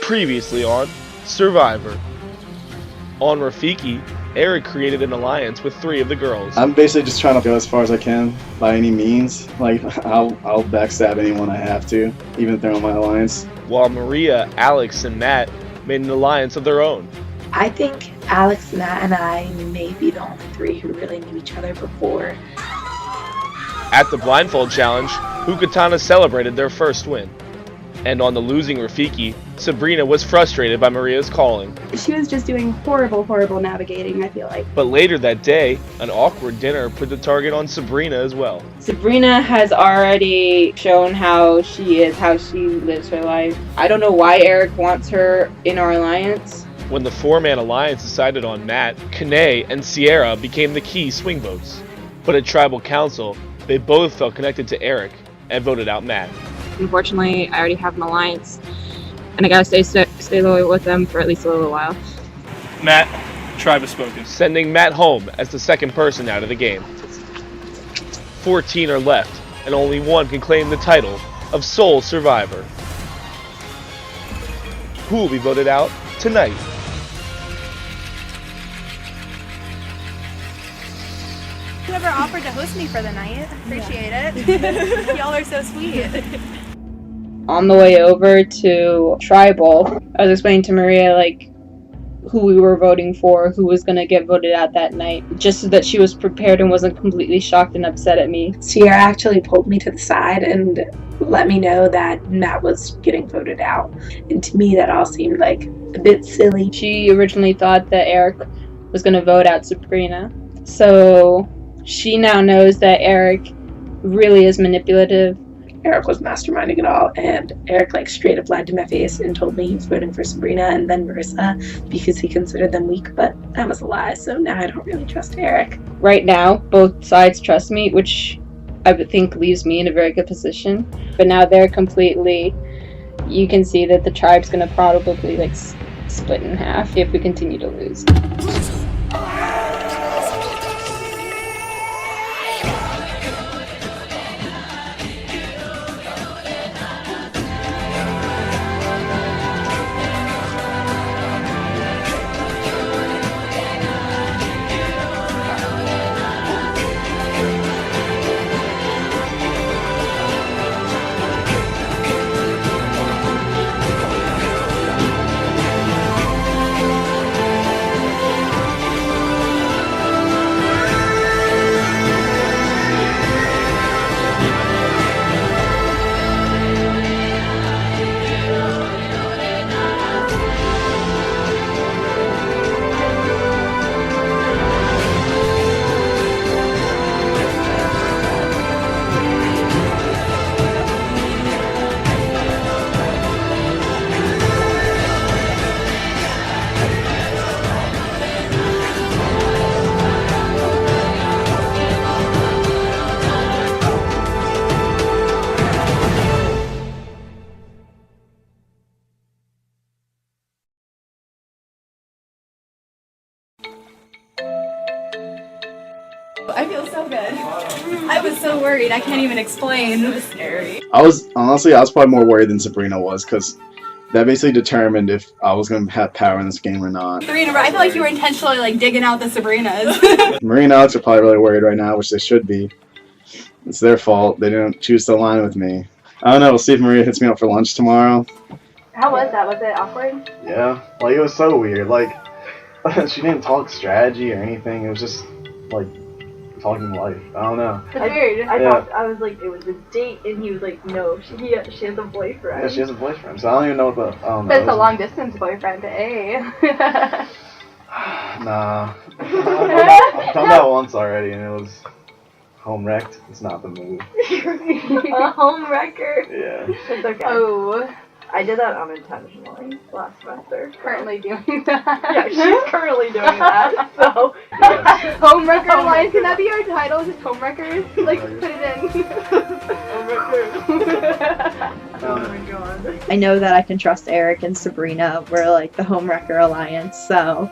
Previously on Survivor. On Rafiki, Eric created an alliance with 3 of the girls. I'm basically just trying to go as far as I can by any means. Like, I'll backstab anyone I have to, even if they're on my alliance. While Maria, Alex, and Matt made an alliance of their own. I think Alex, Matt, and I may be the only 3 who really knew each other before. At the blindfold challenge, Hukatana celebrated their first win. And on the losing Rafiki, Sabrina was frustrated by Maria's calling. She was just doing horrible navigating, I feel like. But later that day, an awkward dinner put the target on Sabrina as well. Sabrina has already shown how she is, how she lives her life. I don't know why Eric wants her in our alliance. When the 4-man alliance decided on Matt, Kane and Sierra became the key swing votes. But at Tribal Council, they both felt connected to Eric and voted out Matt. Unfortunately, I already have an alliance, and I gotta stay loyal with them for at least a little while. Matt, tribe has spoken. Sending Matt home as the second person out of the game. 14 are left, and only one can claim the title of sole survivor. Who will be voted out tonight? Whoever offered to host me for the night, appreciate it. Y'all are so sweet. On the way over to Tribal, I was explaining to Maria, like, who we were voting for, who was going to get voted out that night, just so that she was prepared and wasn't completely shocked and upset at me. Sierra actually pulled me to the side and let me know that Matt was getting voted out. And to me, that all seemed like a bit silly. She originally thought that Eric was going to vote out Sabrina. So she now knows that Eric really is manipulative. Eric was masterminding it all, and Eric straight up lied to my face and told me he was voting for Sabrina and then Marissa because he considered them weak, but that was a lie, so now I don't really trust Eric. Right now, both sides trust me, which I would think leaves me in a very good position. But now they're completely, you can see that the tribe's gonna probably split in half if we continue to lose. I feel so good. I was so worried. I can't even explain. It was scary. I was probably more worried than Sabrina was, because that basically determined if I was going to have power in this game or not. 3 in a row. I feel like you were intentionally digging out the Sabrinas. Maria and Alex are probably really worried right now, which they should be. It's their fault. They didn't choose to align with me. I don't know. We'll see if Maria hits me up for lunch tomorrow. How was that? Was it awkward? Yeah. It was so weird. She didn't talk strategy or anything. It was just, talking life. I don't know. That's weird. I thought it was a date, and he was like, no, she has a boyfriend. Yeah, she has a boyfriend, so I don't even know what the... But it's a long distance boyfriend, eh? Nah. I've done that once already, and it was home wrecked. It's not the move. A home wrecker. Yeah. It's okay. Oh. I did that unintentionally last semester. Currently doing that. Yeah, she's currently doing that. So, Homewrecker Alliance. Can that be our title? Just Homewreckers? Put it in. Homewreckers. Oh my god. I know that I can trust Eric and Sabrina. We're the Homewrecker Alliance, so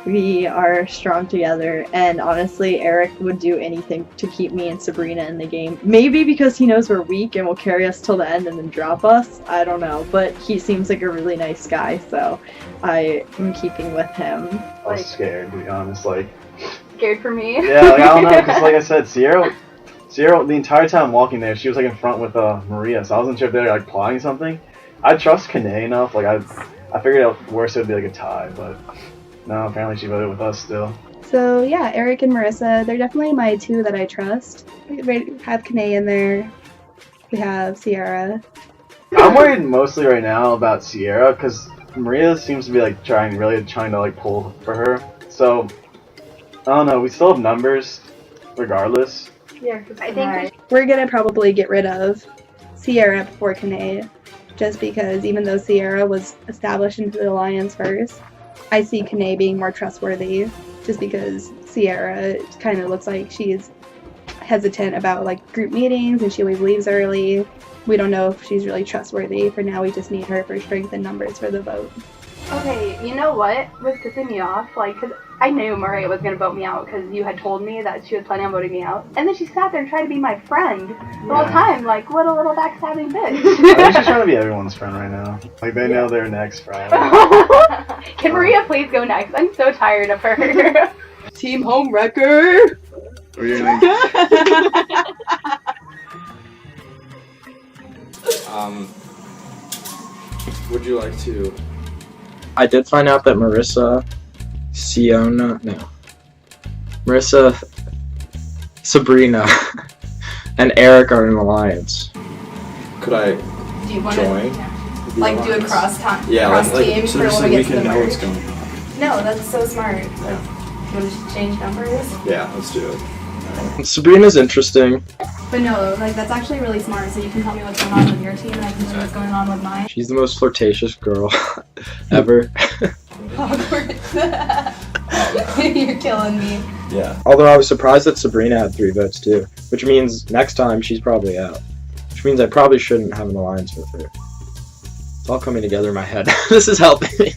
We are strong together, and honestly, Eric would do anything to keep me and Sabrina in the game. Maybe because he knows we're weak and will carry us till the end and then drop us. I don't know, but he seems like a really nice guy, so I am keeping with him. I was scared, to be honest. Like, Scared for me? yeah, like, I don't know, because like I said, Sierra, the entire time walking there, she was like in front with Maria, so I wasn't sure if they were like plotting something. I trust Kane enough, like I figured out worse it would be like a tie, but no, apparently she voted with us still. So yeah, Eric and Marissa, they're definitely my two that I trust. We have Kane in there. We have Sierra. I'm worried mostly right now about Sierra, because Maria seems to be like really trying to like pull for her. So I don't know, we still have numbers regardless. Yeah, because I think We're gonna probably get rid of Sierra before Kane, just because even though Sierra was established into the alliance first, I see Kane being more trustworthy, just because Sierra kind of looks like she's hesitant about like group meetings and she always leaves early. We don't know if she's really trustworthy. For now, we just need her for strength and numbers for the vote. Okay, you know what was pissing me off? Like, cause I knew Maria was gonna vote me out because you had told me that she was planning on voting me out, and then she sat there and tried to be my friend the whole time. Like, what a little backstabbing bitch. I think she's trying to be everyone's friend right now. Like they know they're next Friday. Can Maria please go next? I'm so tired of her. Team Homewrecker! Would you like to? I did find out that Marissa, Sabrina, and Eric are in an alliance. Could I Do you want join? to like do a cross team So for when we get to the know merge? what's going on. No, that's so smart. You want to change numbers? Yeah, let's do it. Sabrina's interesting. But no, like that's actually really smart. So you can tell me what's going on with your team, and I can tell you what's going on with mine. She's the most flirtatious girl ever. Hogwarts. You're killing me. Yeah. Although I was surprised that Sabrina had 3 votes too, which means next time she's probably out. Which means I probably shouldn't have an alliance with her. It's all coming together in my head. This is helping me.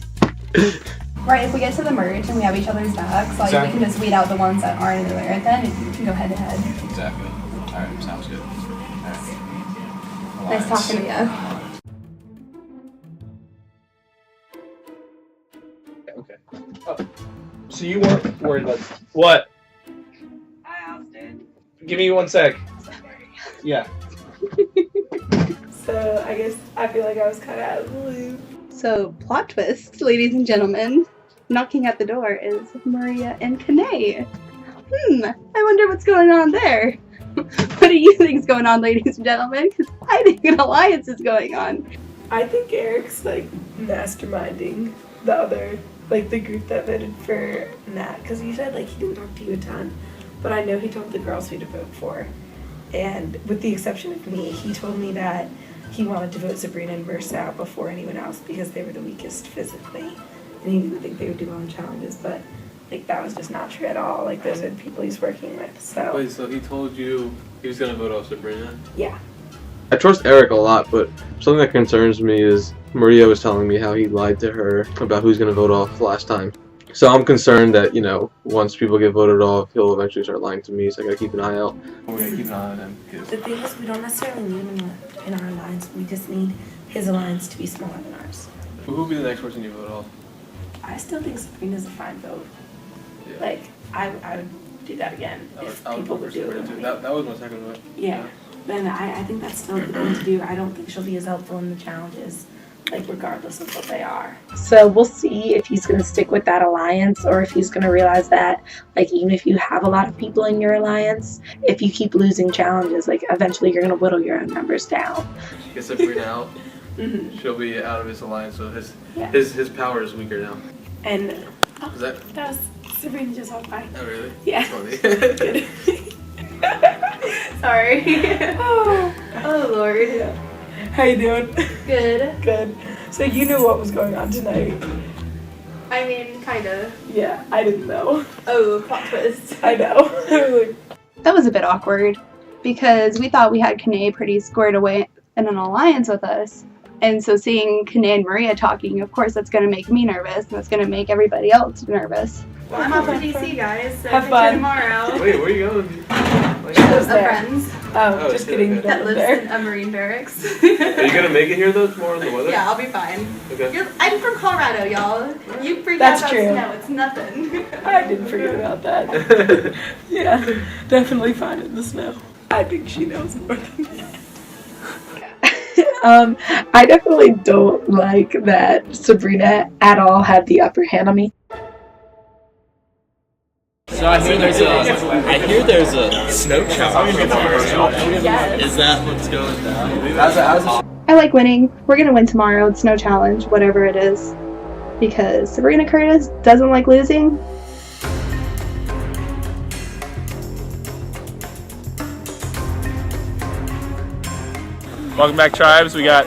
Right, if we get to the merge and we have each other's backs, like we can just weed out the ones that aren't in the marathon and you can go head to head. Exactly. Alright, sounds good. Alright. Nice talking to you. Okay. Oh. So you weren't worried about what? Hi, Austin. Give me 1 sec. Yeah. So I guess I feel like I was kind of out of the loop. So plot twist, ladies and gentlemen. Knocking at the door is Maria and Kane. I wonder what's going on there. What do you think is going on, ladies and gentlemen? Because I think an alliance is going on. I think Eric's like masterminding the other, like the group that voted for Nat, because he said like he didn't talk to you a ton, but I know he told the girls who to vote for, and with the exception of me, he told me that he wanted to vote Sabrina and Marissa out before anyone else because they were the weakest physically, and he didn't think they would do well in challenges, but like that was just not true at all. Like those are the people he's working with. So Wait, so he told you he was gonna vote off Sabrina? yeah. I trust Eric a lot, but something that concerns me is Maria was telling me how he lied to her about who's going to vote off last time. So I'm concerned that, you know, once people get voted off, he'll eventually start lying to me, so I gotta keep an eye out. We're gonna keep an eye on him. The thing is, we don't necessarily need him in our alliance. We just need his alliance to be smaller than ours. Who will be the next person you vote off? I still think Sabrina's a fine vote. Yeah. Like, I would do that again if I would people vote for would do Sabrina it. too. That was my second vote. Yeah. Then I think that's still the thing to do. I don't think she'll be as helpful in the challenges, like regardless of what they are. So we'll see if he's going to stick with that alliance or if he's going to realize that, like, even if you have a lot of people in your alliance, if you keep losing challenges, like, eventually you're going to whittle your own numbers down. Get Sabrina out. Mm-hmm. She'll be out of his alliance, so Yeah. his power is weaker now. And Is that? that was Sabrina just walked by. Oh really? Yeah. Funny. Good. Sorry. Oh Lord. Yeah. How you doing? Good. Good. So you knew what was going on tonight? I mean, kinda. Yeah, I didn't know. Oh, plot twist. I know. I was like, That was a bit awkward because we thought we had Kane pretty squared away in an alliance with us. And so seeing Kane and Maria talking, of course, that's going to make me nervous and that's going to make everybody else nervous. Well, I'm off to DC, guys. So Have catch you fun. tomorrow. Wait, where are you going? She lives A there. friend's Oh, just kidding. okay. that Don't lives live in a Marine barracks. Are you gonna make it here though tomorrow in the weather? Yeah, I'll be fine. Okay. I'm from Colorado, y'all. You freak That's out about true. snow. It's nothing. I didn't forget about that. Yeah, definitely fine in the snow. I think she knows more than me. I definitely don't like that Sabrina at all had the upper hand on me. So I hear there's a snow challenge tomorrow. Yes. Is that what's going down? I like winning. We're gonna win tomorrow. It's no challenge, whatever it is. Because Sabrina Curtis doesn't like losing. Welcome back, tribes. We got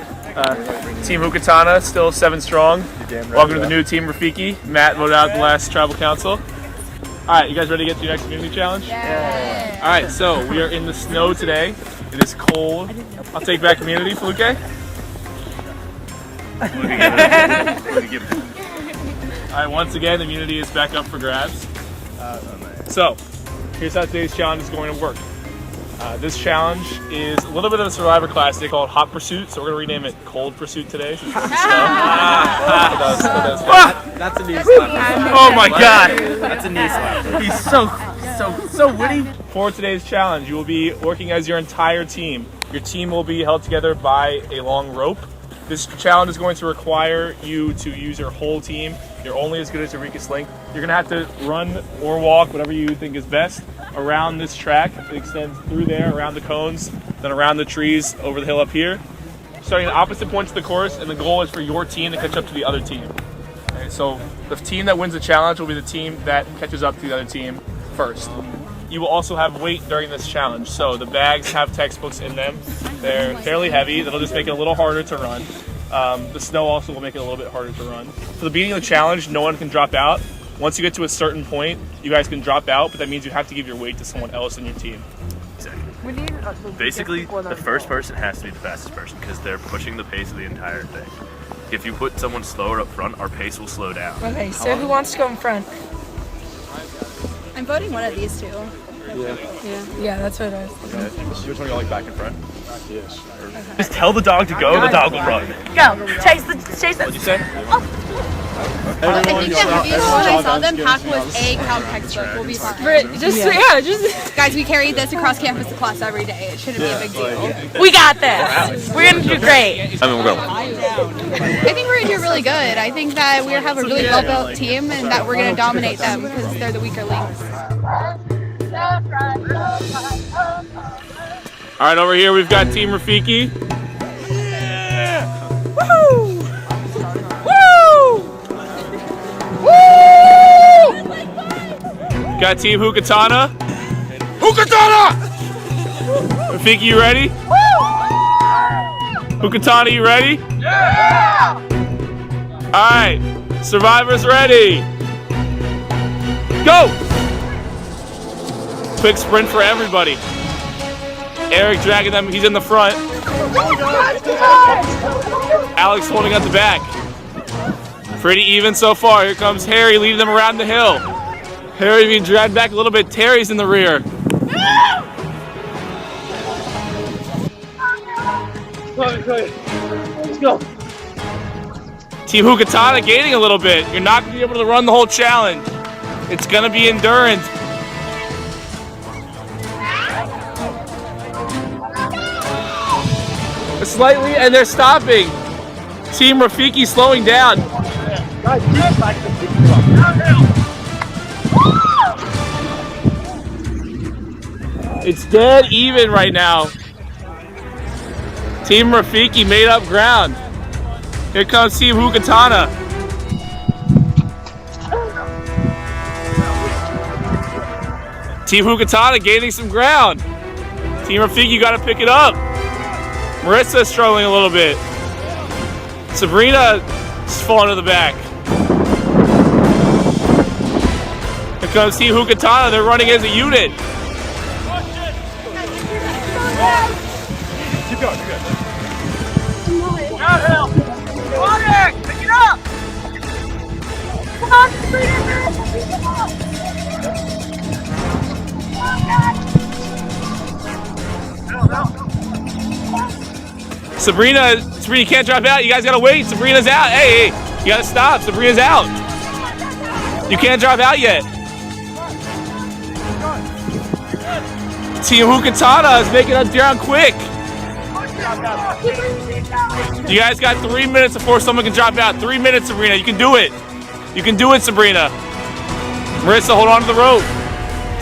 Team Hukatana, still 7 strong. Welcome to the new Team Rafiki. Matt voted out the last tribal council. Alright, you guys ready to get to your next community challenge? Yeah. Alright, so we are in the snow today. It is cold. I'll take back community, Fluke. Alright, once again, immunity is back up for grabs. So, here's how today's challenge is going to work. This challenge is a little bit of a Survivor classic called Hot Pursuit, so we're going to rename it Cold Pursuit today. Since we're in the snow. That's a knee slapper. Oh my god! That's a knee slapper. He's so witty. For today's challenge, you will be working as your entire team. Your team will be held together by a long rope. This challenge is going to require you to use your whole team. You're only as good as your weakest link. You're gonna have to run or walk, whatever you think is best, around this track. It extends through there, around the cones, then around the trees, over the hill up here. Starting at opposite points of the course, and the goal is for your team to catch up to the other team. Okay, so the team that wins the challenge will be the team that catches up to the other team first. You will also have weight during this challenge. So the bags have textbooks in them. They're fairly heavy. That'll just make it a little harder to run. The snow also will make it a little bit harder to run. For the beginning of the challenge, no one can drop out. Once you get to a certain point, you guys can drop out, but that means you have to give your weight to someone else in your team. Basically, the first person has to be the fastest person because they're pushing the pace of the entire thing. If you put someone slower up front, our pace will slow down. Okay, so who wants to go in front? I'm voting one of these two. Yeah, that's what I was thinking. Which one do you like back in front? Yes. Just tell the dog to go, the dog will run. Go! Chase it! What'd you say? I think the heaviest one I saw them pack was a count textbook. We'll be fine. Guys, we carry this across campus to class every day. It shouldn't be a big deal. We got this. We're gonna do great. I mean, we're going. I think we're gonna do really good. I think that we have a really well-built team and that we're gonna dominate them because they're the weaker links. All right, over here we've got Team Rafiki. Woo! Got Team Hukatana. Hukatana! Rafiki, you ready? Hukatana, you ready? Yeah! All right, survivors ready. Go! Quick sprint for everybody. Eric dragging them, he's in the front. Alex holding at the back. Pretty even so far. Here comes Harry leading them around the hill. Harry being dragged back a little bit. Terry's in the rear. Let's go. Team Hukatana gaining a little bit. You're not going to be able to run the whole challenge. It's going to be endurance. Slightly, and they're stopping. Team Rafiki slowing down. It's dead even right now. Team Rafiki made up ground. Here comes Team Hukatana. Team Hukatana gaining some ground. Team Rafiki, you gotta pick it up. Marissa's struggling a little bit. Sabrina's falling to the back. Here comes Team Hukatana. They're running as a unit. Keep going, you're good. Downhill. Come on, Eric. Pick it up. Come on, Sabrina. Sabrina, you can't drop out. You guys gotta wait. Sabrina's out. Hey, you gotta stop. Sabrina's out. You can't drop out yet. Team Hukatana is making us down quick. You guys got 3 minutes before someone can drop out. 3 minutes, Sabrina. You can do it. You can do it, Sabrina. Marissa, hold on to the rope.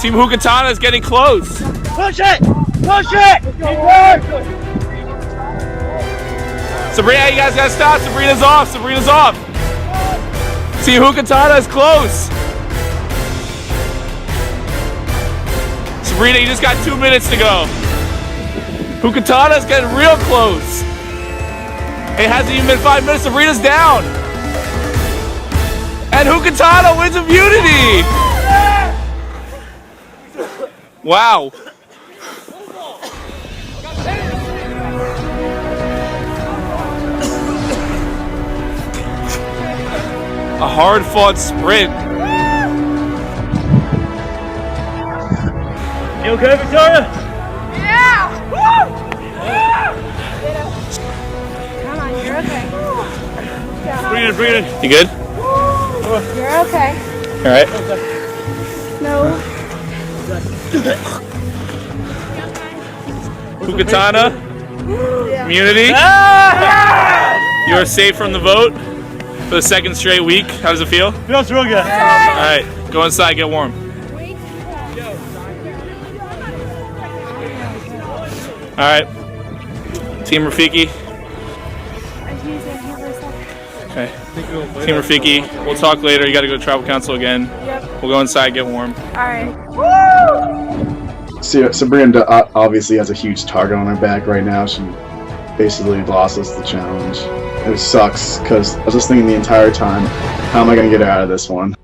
Team Hukatana is getting close. Push it! Push it! Keep working! Sabrina, you guys gotta stop. Sabrina's off. Sabrina's off. Team Hukatana is close. Sabrina, you just got 2 minutes to go. Hukatana's getting real close. It hasn't even been 5 minutes. Sabrina's down. And Hukatana wins immunity. Wow. A hard-fought sprint. You okay, Victoria? Yeah! Woo! Come on, you're okay. Breathe in. You good? You're okay. All right. No. Hukatana, immunity. You are safe from the vote for the second straight week. How does it feel? Feels real good. All right, go inside, get warm. All right, Team Rafiki. Okay, Team Rafiki. We'll talk later. You got to go to tribal council again. Yep. We'll go inside, get warm. Alright. Sabrina obviously has a huge target on her back right now. She basically lost us the challenge. It sucks because I was just thinking the entire time, how am I going to get her out of this one?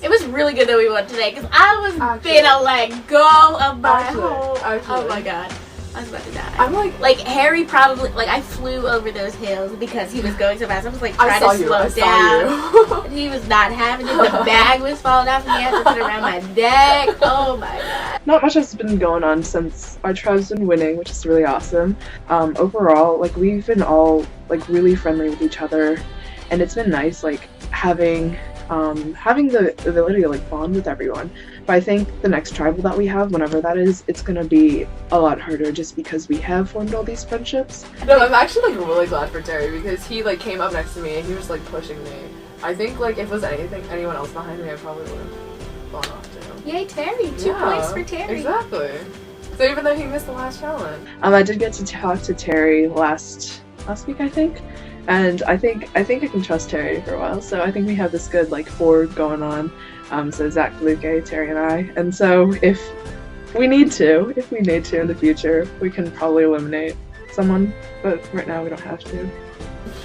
It was really good that we won today because I was gonna let go of my whole. Oh my god. I was about to die. I'm like Harry probably, like I flew over those hills because he was going so fast. I was like trying to slow down. And he was not having it. The bag was falling off and he had to put it around my neck. Oh my god. Not much has been going on since our tribe's been winning, which is really awesome. Overall, like we've been all like really friendly with each other, and it's been nice like having the ability to like bond with everyone. But I think the next tribal that we have, whenever that is, it's gonna be a lot harder just because we have formed all these friendships. No, I'm actually like really glad for Terry because he like came up next to me and he was like pushing me. I think like if it was anyone else behind me, I probably would have gone off too. Yay, Terry! 2 points for Terry. Exactly. So even though he missed the last challenge. I did get to talk to Terry last week, I think. And I think I can trust Terry for a while, so I think we have this good like 4 going on. So Zach, Luke, Terry, and I. And so if we need to in the future, we can probably eliminate someone. But right now we don't have to.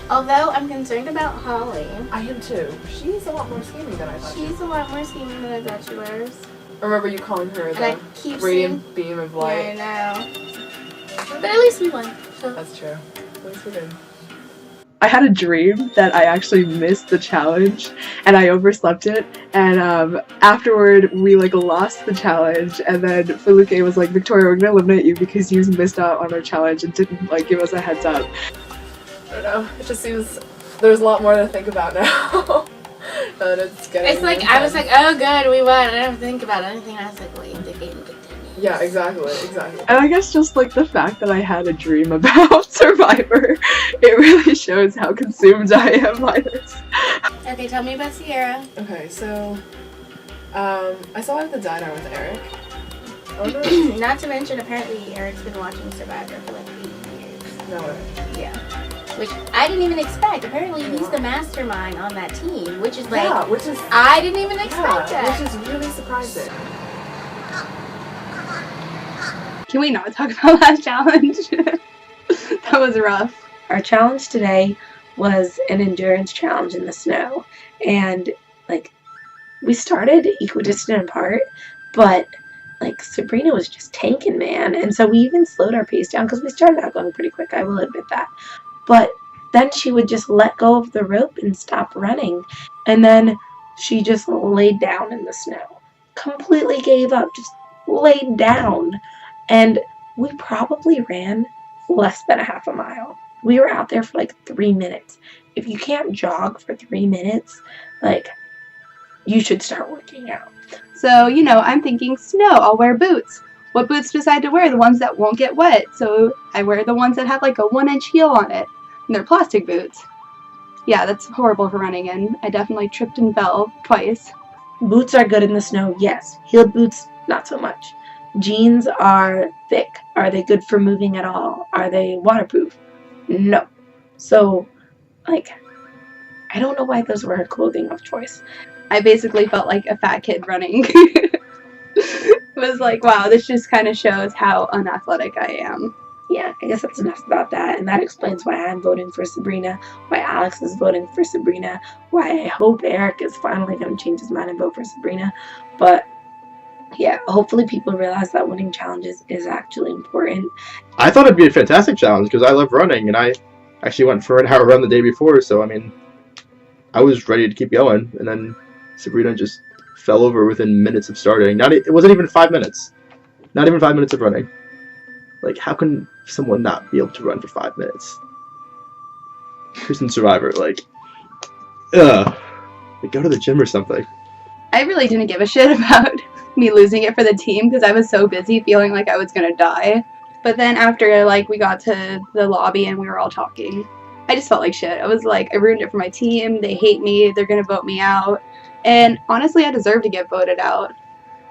Although I'm concerned about Holly. I am too. She's a lot more scheming than I thought. She's a lot more scheming than I thought she was. Remember you calling her the radiant beam of light? Yeah, I know. But at least we won. So. That's true. At least we did. I had a dream that I actually missed the challenge and I overslept it, and afterward we like lost the challenge, and then Felipe was like, Victoria, we're gonna eliminate you because you missed out on our challenge and didn't like give us a heads up. I don't know, it just seems there's a lot more to think about now. And it's like I was like, oh good, we won. I didn't have to think about anything. I was like, wait, the game continues. Yeah, exactly. And I guess just like the fact that I had a dream about Survivor, it really shows how consumed I am by this. Okay, tell me about Sierra. Okay, so I saw her at the diner with Eric. Not to mention, apparently Eric's been watching Survivor for like 8 years. No way. Yeah. Which I didn't even expect. Apparently he's the mastermind on that team, which is like, I didn't even expect that. Which is really surprising. Can we not talk about last challenge? That was rough. Our challenge today was an endurance challenge in the snow. And, like, we started equidistant apart, but, like, Sabrina was just tanking, man. And so we even slowed our pace down because we started out going pretty quick, I will admit that. But then she would just let go of the rope and stop running. And then she just laid down in the snow. Completely gave up, just laid down. And we probably ran less than a half a mile. We were out there for like 3 minutes. If you can't jog for 3 minutes, like, you should start working out. So, you know, I'm thinking snow, I'll wear boots. What boots do I decide to wear? The ones that won't get wet. So I wear the ones that have like a 1-inch heel on it. And they're plastic boots. Yeah, that's horrible for running in. I definitely tripped and fell twice. Boots are good in the snow, yes. Heeled boots, not so much. Jeans are thick. Are they good for moving at all? Are they waterproof? No. So, like, I don't know why those were her clothing of choice. I basically felt like a fat kid running. It was like, wow, this just kind of shows how unathletic I am. Yeah, I guess that's enough about that. And that explains why I'm voting for Sabrina, why Alex is voting for Sabrina, why I hope Eric is finally going to change his mind and vote for Sabrina. But yeah, hopefully people realize that winning challenges is actually important. I thought it'd be a fantastic challenge because I love running, and I actually went for an hour run the day before, so I mean, I was ready to keep going, and then Sabrina just fell over within minutes of starting. It wasn't even 5 minutes. Not even 5 minutes of running. Like, how can someone not be able to run for 5 minutes? Person Survivor, like, like, go to the gym or something. I really didn't give a shit about me losing it for the team because I was so busy feeling like I was gonna die. But then after, like, we got to the lobby and we were all talking, I just felt like shit. I was like, I ruined it for my team. They hate me. They're gonna vote me out. And honestly, I deserve to get voted out.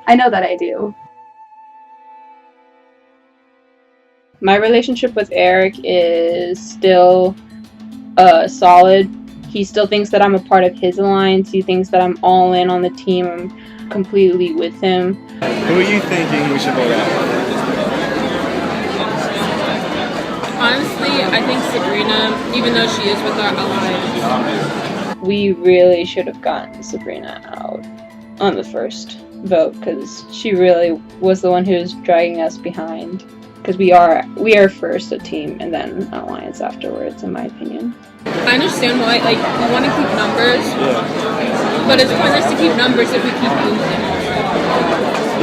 I know that I do. My relationship with Eric is still solid. He still thinks that I'm a part of his alliance. He thinks that I'm all in on the team. I'm completely with him. Who are you thinking we should vote out? Honestly, I think Sabrina, even though she is with our alliance. We really should have gotten Sabrina out on the first vote because she really was the one who was dragging us behind. Because we are first a team and then an alliance afterwards, in my opinion. I understand why, like, we want to keep numbers, but it's pointless to keep numbers if we keep losing.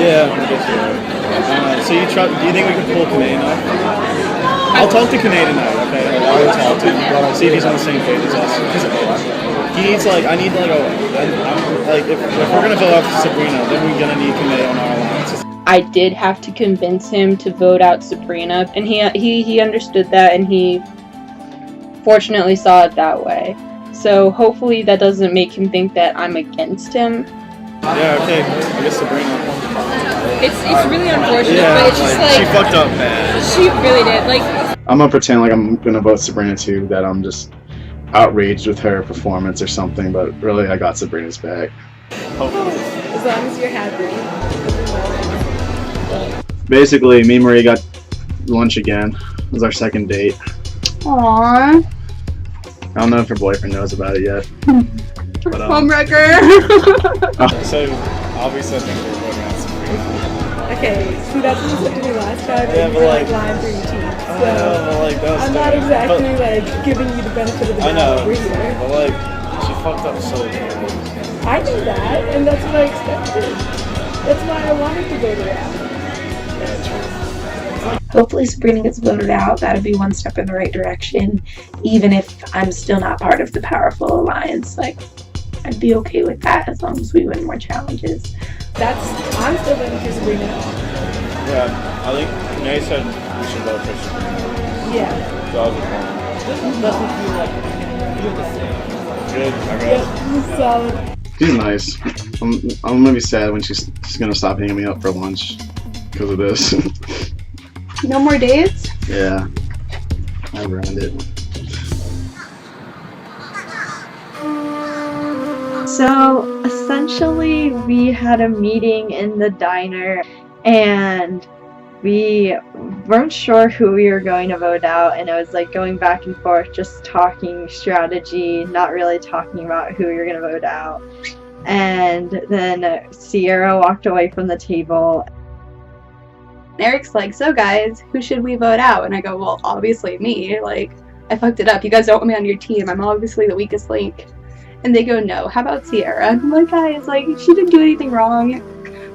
Yeah, I guess you're right. So do you think we can pull Kane off? I'll talk to Kane tonight, okay? I'll talk to him, see if he's on the same page as us. He needs, like, I need, like, if we're gonna vote out Sabrina, then we're gonna need Kane on our alliance. I did have to convince him to vote out Sabrina, and he understood that, and he fortunately saw it that way. So hopefully that doesn't make him think that I'm against him. Yeah, okay, I guess Sabrina. It's really unfortunate, but it's just like... She fucked up bad. She really did, like... I'm gonna pretend like I'm gonna vote Sabrina too, that I'm just outraged with her performance or something, but really I got Sabrina's back. Hopefully. As long as you're happy. Basically, me and Marie got lunch again. It was our second date. Aww. I don't know if her boyfriend knows about it yet. But, Homewrecker! So, obviously I think we're voting on Sabrina. Okay, see that's what you said to me last time, Yeah, and but you were like, lying through your teeth. I So know, but like, that's I'm not exactly like giving you the benefit of the I doubt know, over here. but like, she fucked up so bad. I knew that, and that's what I expected. That's why I wanted to go to that. Hopefully Sabrina gets voted out. That'd be one step in the right direction. Even if I'm still not part of the powerful alliance, like, I'd be okay with that as long as we win more challenges. I'm still voting for Sabrina. Yeah, I think Nay said we should vote for Sabrina. Yeah. So I was good, I guess. Yep, solid. She's nice. I'm gonna be sad when she's gonna stop hanging me up for lunch because of this. No more dates? Yeah, I ruined it. So essentially we had a meeting in the diner and we weren't sure who we were going to vote out, and it was like going back and forth, just talking strategy, not really talking about who we were going to vote out. And then Sierra walked away from the table. Eric's like, so guys, who should we vote out? And I go, well, obviously me. Like, I fucked it up. You guys don't want me on your team. I'm obviously the weakest link. And they go, no, how about Sierra? And I'm like, guys, like, she didn't do anything wrong.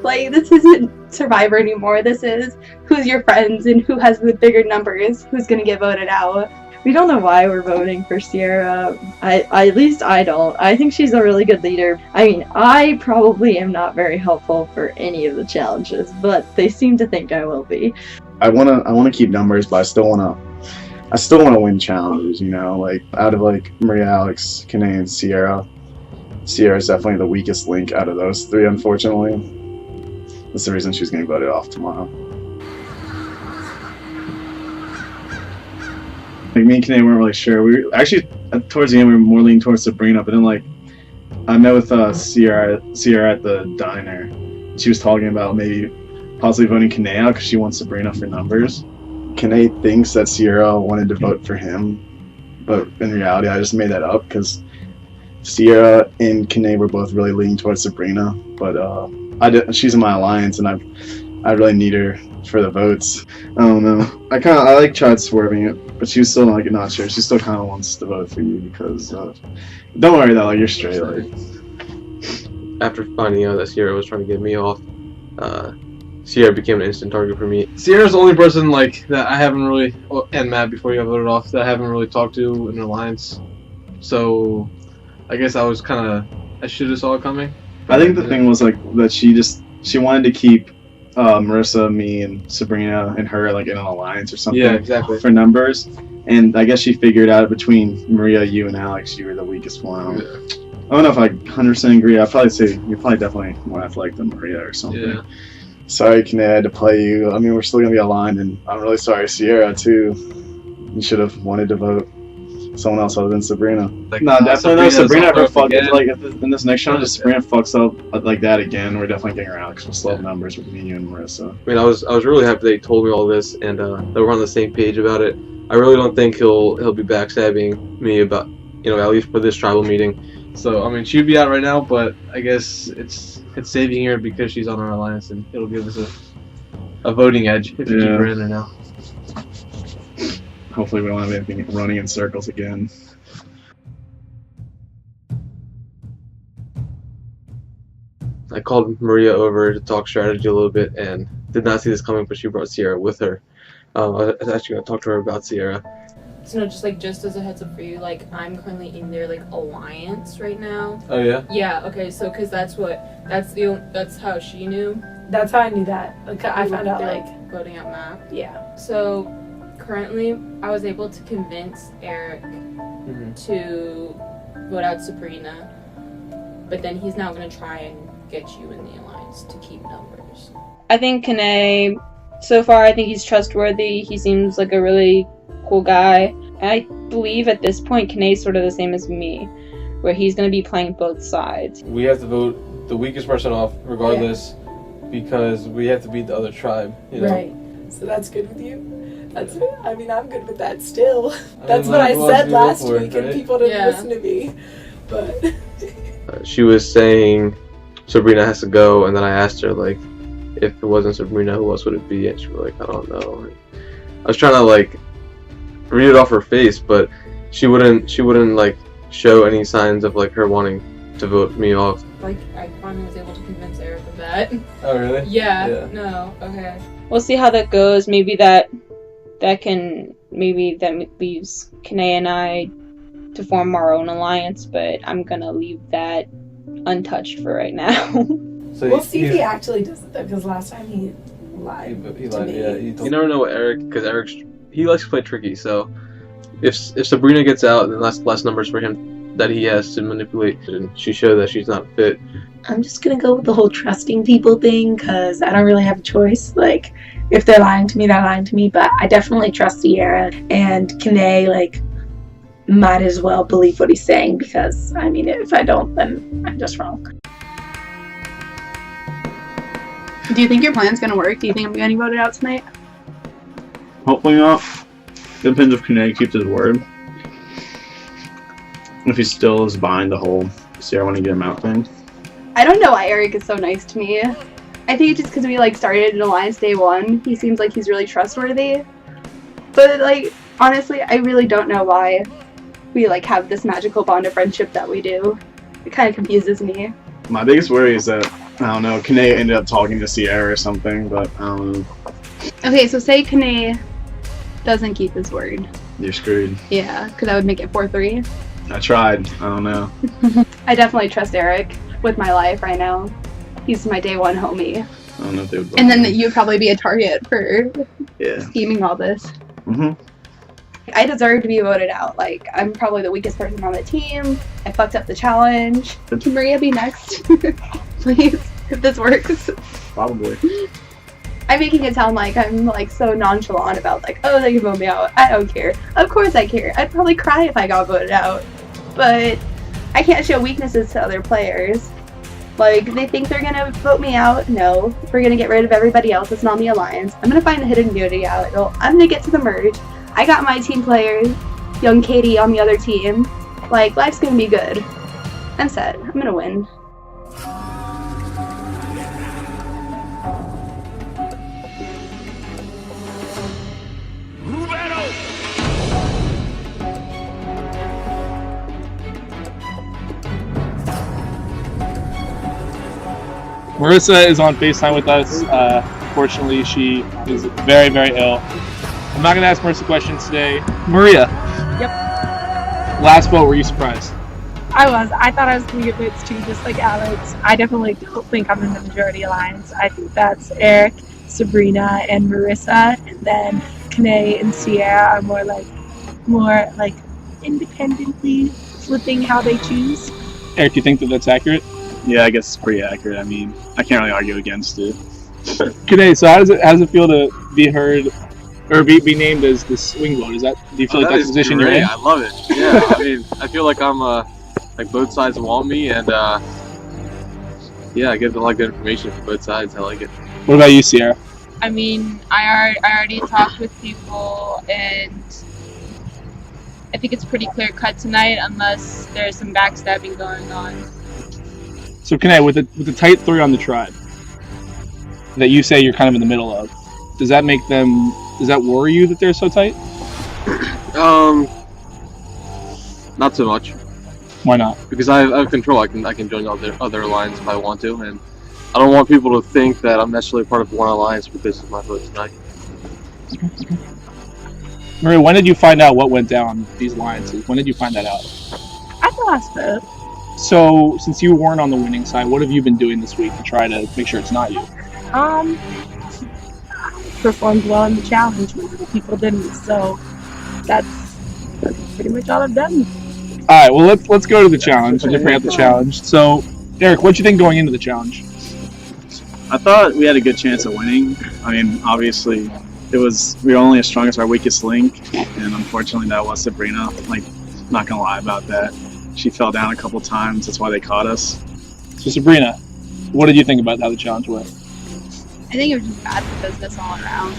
Like, this isn't Survivor anymore. This is who's your friends and who has the bigger numbers, who's gonna get voted out. We don't know why we're voting for Sierra. At least I don't. I think she's a really good leader. I mean, I probably am not very helpful for any of the challenges, but they seem to think I will be. I wanna keep numbers, but I still wanna win challenges. You know, like out of like Maria, Alex, Kanae, and Sierra. Sierra's definitely the weakest link out of those three, unfortunately. That's the reason she's getting voted off tomorrow. Like me and Kanae weren't really sure. We were, actually towards the end we were more leaning towards Sabrina, but then like I met with Sierra at the diner. She was talking about maybe possibly voting Kanae out because she wants Sabrina for numbers. Kanae thinks that Sierra wanted to vote for him, but in reality I just made that up because Sierra and Kanae were both really leaning towards Sabrina, but she's in my alliance and I really need her for the votes. I don't know. I like tried swerving it, but she was still like not sure. She still kind of wants to vote for you because don't worry though, like you're straight. Like After finding out that Sierra was trying to get me off, Sierra became an instant target for me. Sierra's the only person like that I haven't really, and Matt before you got voted off, that I haven't really talked to in an alliance. So I guess I should have saw it coming. I think the thing was like that she wanted to keep Marissa, me, and Sabrina and her like in an alliance or something. Yeah, exactly. For numbers, and I guess she figured out between Maria, you, and Alex, you were the weakest one. Yeah. I don't know if I 100% agree. I'd probably say you're probably definitely more athletic than Maria or something. Yeah. Sorry, Kanae, I had to play you. I mean, we're still gonna be aligned, and I'm really sorry, Sierra too. You should have wanted to vote someone else other than Sabrina. Like, no, definitely no. Sabrina ever fucked again. like in this next challenge. If Sabrina fucks up like that again, we're definitely getting her out because we'll slow up numbers with me, you, and Marissa. I mean, I was really happy they told me all this and that we're on the same page about it. I really don't think he'll be backstabbing me about, you know, at least for this tribal meeting. So I mean, she'd be out right now, but I guess it's saving her because she's on our alliance, and it'll give us a voting edge if you keep her in there now. Hopefully, we don't have anything running in circles again. I called Maria over to talk strategy a little bit and did not see this coming, but she brought Sierra with her. I was actually going to talk to her about Sierra. So no, just as a heads up for you, like I'm currently in their like alliance right now. Oh yeah. Yeah. Okay. So because that's how she knew. That's how I knew that. Like I found out They're, like voting out Mac. yeah. So currently, I was able to convince Eric to vote out Sabrina, but then he's now going to try and get you in the alliance to keep numbers. I think Kanae, so far, I think he's trustworthy. He seems like a really cool guy. And I believe at this point, Kanae's sort of the same as me, where he's going to be playing both sides. We have to vote the weakest person off, regardless, because we have to beat the other tribe. You know? Right. So that's good with you? I mean, I'm good with that still. That's what I said last week, and people didn't listen to me. But she was saying Sabrina has to go, and then I asked her, like, if it wasn't Sabrina, who else would it be? And she was like, I don't know. And I was trying to, like, read it off her face, but she wouldn't like, show any signs of, like, her wanting to vote me off. Like, I finally was able to convince Eric of that. Oh, really? Yeah. No. Okay. We'll see how that goes. Maybe that leaves Kanae and I to form our own alliance, but I'm gonna leave that untouched for right now. So we'll see if he actually does it though, because last time he lied. He to lied. me. Yeah. You never know what because he likes to play tricky. So if Sabrina gets out, then that's less numbers for him that he has to manipulate, and she showed that she's not fit. I'm just gonna go with the whole trusting people thing because I don't really have a choice. Like, if they're lying to me, they're lying to me. But I definitely trust Sierra, and Kanae, like, might as well believe what he's saying because, I mean, if I don't, then I'm just wrong. Do you think your plan's gonna work? Do you think I'm getting voted out tonight? Hopefully not. Depends if Kanae keeps his word. If he still is behind the whole Sierra want to get him out thing. I don't know why Eric is so nice to me. I think it's just because we like started in Alliance day one. He seems like he's really trustworthy. But like honestly, I really don't know why we like have this magical bond of friendship that we do. It kind of confuses me. My biggest worry is that I don't know. Kane ended up talking to Sierra or something, but I don't know. Okay, so say Kane doesn't keep his word. You're screwed. Yeah, because that would make it 4-3. I tried. I don't know. I definitely trust Eric with my life right now. He's my day one homie. I don't know if they would. And then you'd probably be a target for Yeah. scheming all this. Mhm. I deserve to be voted out. Like, I'm probably the weakest person on the team. I fucked up the challenge. Can Maria be next? Please, if this works. Probably. I'm making it sound like I'm like so nonchalant about like, oh, they can vote me out. I don't care. Of course I care. I'd probably cry if I got voted out. But I can't show weaknesses to other players. Like, they think they're gonna vote me out. No, we're gonna get rid of everybody else that's not in the alliance. I'm gonna find the hidden beauty out. I'm gonna get to the merge. I got my team players, young Katie on the other team. Like, life's gonna be good. I'm set. I'm gonna win. Marissa is on FaceTime with us. Fortunately, she is very, very ill. I'm not going to ask Marissa questions today. Maria. Yep. Last vote, were you surprised? I was. I thought I was going to get votes too, just like Alex. I definitely don't think I'm in the majority alliance. I think that's Eric, Sabrina, and Marissa. And then Kane and Sierra are more like independently flipping how they choose. Eric, do you think that that's accurate? Yeah, I guess it's pretty accurate. I mean, I can't really argue against it. Kane, so how does it feel to be heard or be named as the swing vote? Do you feel like that's the position you're in? I love it. Yeah, I mean, I feel like I'm like both sides want me, and yeah, I get a lot of good information from both sides. I like it. What about you, Sierra? I mean, I already talked with people, and I think it's pretty clear cut tonight, unless there's some backstabbing going on. So, Kane, with the tight three on the tribe that you say you're kind of in the middle of, does that worry you that they're so tight? Not so much. Why not? Because I have control. I can join other alliances if I want to, and I don't want people to think that I'm necessarily part of one alliance because of my vote tonight. Maria, when did you find out what went down these alliances? When did you find that out? At the last vote. So, since you weren't on the winning side, what have you been doing this week to try to make sure it's not you? Performed well in the challenge when other people didn't, so that's pretty much all I've done. Alright, well let's go to the challenge. Let's bring up the challenge. So, Eric, what'd you think going into the challenge? I thought we had a good chance of winning. I mean, obviously, we were only as strong as our weakest link, and unfortunately that was Sabrina. Like, not gonna lie about that. She fell down a couple times, that's why they caught us. So Sabrina, what did you think about how the challenge went? I think it was just bad for business all around.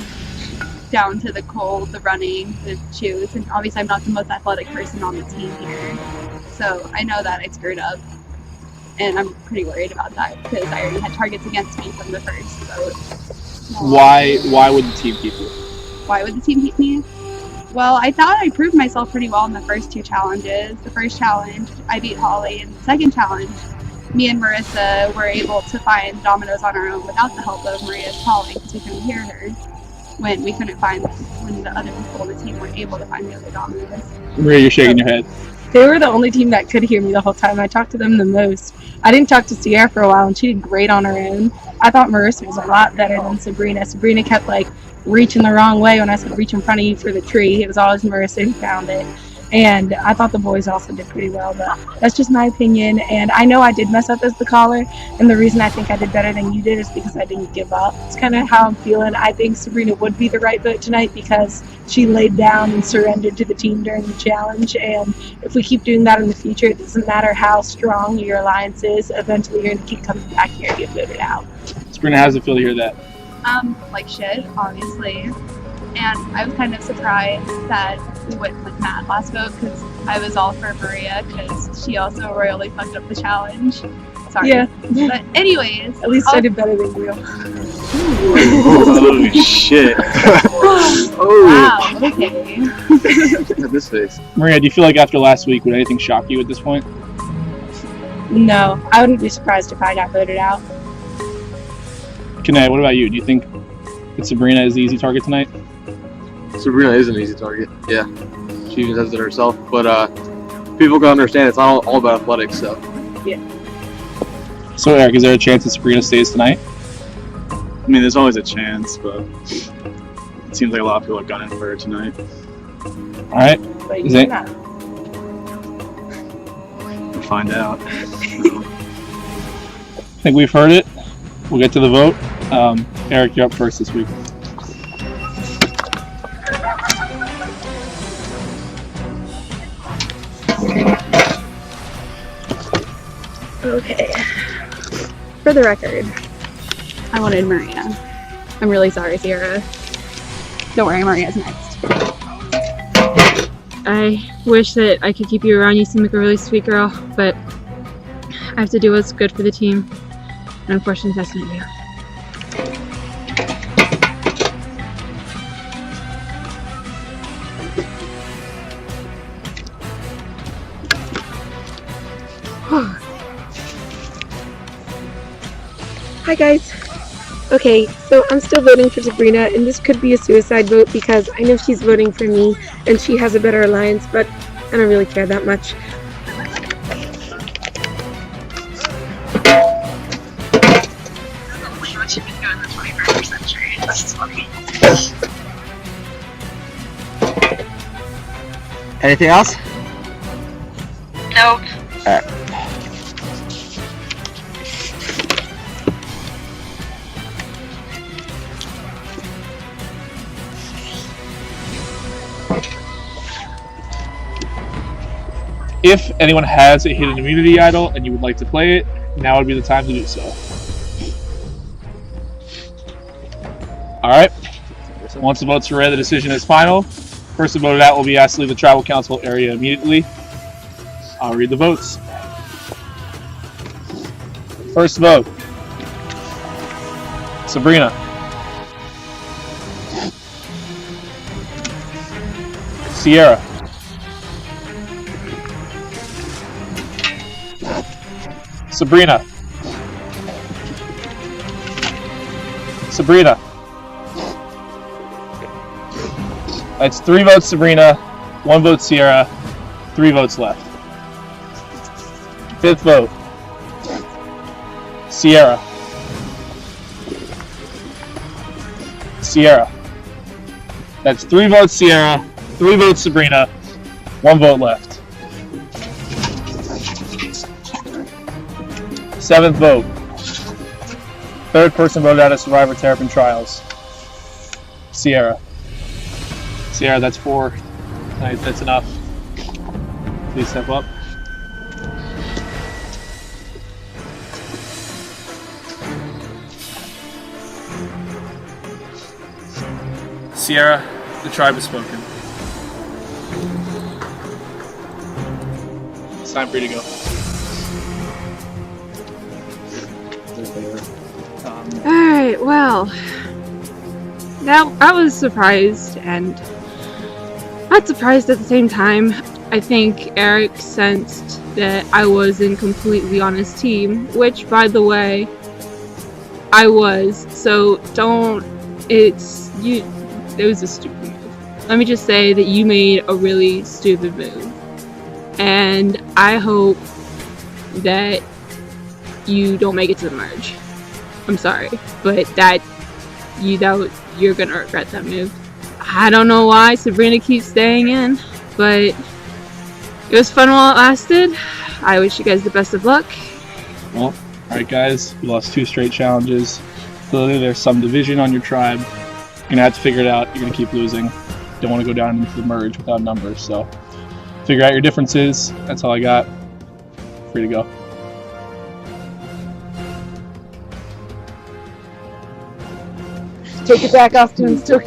Down to the cold, the running, the shoes, and obviously I'm not the most athletic person on the team here. So I know that I screwed up. And I'm pretty worried about that because I already had targets against me from the first vote. Why would the team keep you? Why would the team keep me? Well, I thought I proved myself pretty well in the first two challenges. The first challenge, I beat Holly, and the second challenge, me and Marissa were able to find dominoes on our own without the help of Maria's calling because we couldn't hear her when the other people on the team weren't able to find the other dominoes. Maria, you're shaking your head. They were the only team that could hear me the whole time. I talked to them the most. I didn't talk to Sierra for a while, and she did great on her own. I thought Marissa was a lot better than Sabrina. Sabrina kept reaching the wrong way when I said reach in front of you for the tree. It was always Marissa who found it. And I thought the boys also did pretty well, but that's just my opinion. And I know I did mess up as the caller, and the reason I think I did better than you did is because I didn't give up. It's kind of how I'm feeling. I think Sabrina would be the right vote tonight because she laid down and surrendered to the team during the challenge. And if we keep doing that in the future, it doesn't matter how strong your alliance is, eventually you're going to keep coming back here and get voted out. Sabrina, how does it feel to hear that? Like shit, obviously. And I was kind of surprised that we went with Matt last vote because I was all for Maria because she also royally fucked up the challenge. Sorry. Yeah. But anyways. At least I did better than you. Holy shit. Wow, okay. At this face. Maria, do you feel like after last week, would anything shock you at this point? No, I wouldn't be surprised if I got voted out. Kanae, what about you? Do you think that Sabrina is the easy target tonight? Sabrina is an easy target. Yeah, she even says it herself. But people can understand it's not all about athletics. So Yeah. So Eric, is there a chance that Sabrina stays tonight? I mean, there's always a chance, but it seems like a lot of people are gunning for her tonight. All right. But Is you're it? not. We'll find out. I think we've heard it. We'll get to the vote. Eric, you're up first this week. Okay. For the record, I wanted Maria. I'm really sorry, Sierra. Don't worry, Maria's next. I wish that I could keep you around. You seem like a really sweet girl, but I have to do what's good for the team. And unfortunately, that's not you. Hi guys. Okay, so I'm still voting for Sabrina, and this could be a suicide vote because I know she's voting for me and she has a better alliance, but I don't really care that much. Anything else? Nope. Alright. If anyone has a hidden immunity idol and you would like to play it, now would be the time to do so. Alright. Once the votes are read, the decision is final. Person voted out will be asked to leave the tribal council area immediately. I'll read the votes. First vote. Sabrina. Sierra. Sabrina. Sabrina. That's 3 votes Sabrina, 1 vote Sierra, 3 votes left. 5th vote. Sierra. Sierra. That's 3 votes Sierra, 3 votes Sabrina, 1 vote left. 7th vote. 3rd person voted out of Survivor Terrapin Trials. Sierra. Sierra, that's 4. Nice, that's enough. Please step up. Sierra, the tribe has spoken. It's time for you to go. Alright, well, now I was surprised and not surprised at the same time. I think Eric sensed that I wasn't completely on his team, which, by the way, I was. So it was a stupid move. Let me just say that you made a really stupid move. And I hope that you don't make it to the merge. I'm sorry, but you're gonna regret that move. I don't know why Sabrina keeps staying in, but it was fun while it lasted. I wish you guys the best of luck. Well, alright guys, you lost 2 straight challenges. Clearly there's some division on your tribe. You're gonna have to figure it out. You're gonna keep losing. Don't want to go down into the merge without numbers, so figure out your differences. That's all I got. Free to go. Take it back, Austin. Still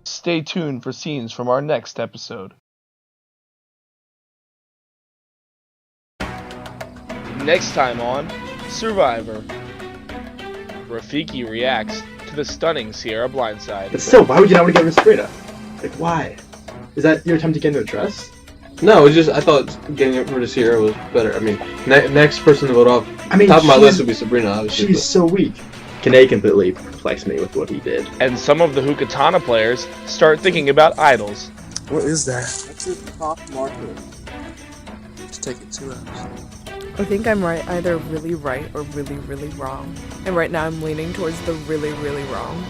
Stay tuned for scenes from our next episode. Next time on Survivor, Rafiki reacts to the stunning Sierra blindside. But still, why would you not want to get rid of Sabrina? Like, why? Is that your attempt to get into a dress? No, it was just I thought getting rid of Sierra was better. I mean, next person to vote off. I mean, top of my she's- list would be Sabrina. Obviously, She's so weak. Kane completely perplexed me with what he did. And some of the Hookatana players start thinking about idols. What is that? That's a top marker. Just take it 2 hours. I think I'm either really right or really, really wrong. And right now I'm leaning towards the really, really wrong.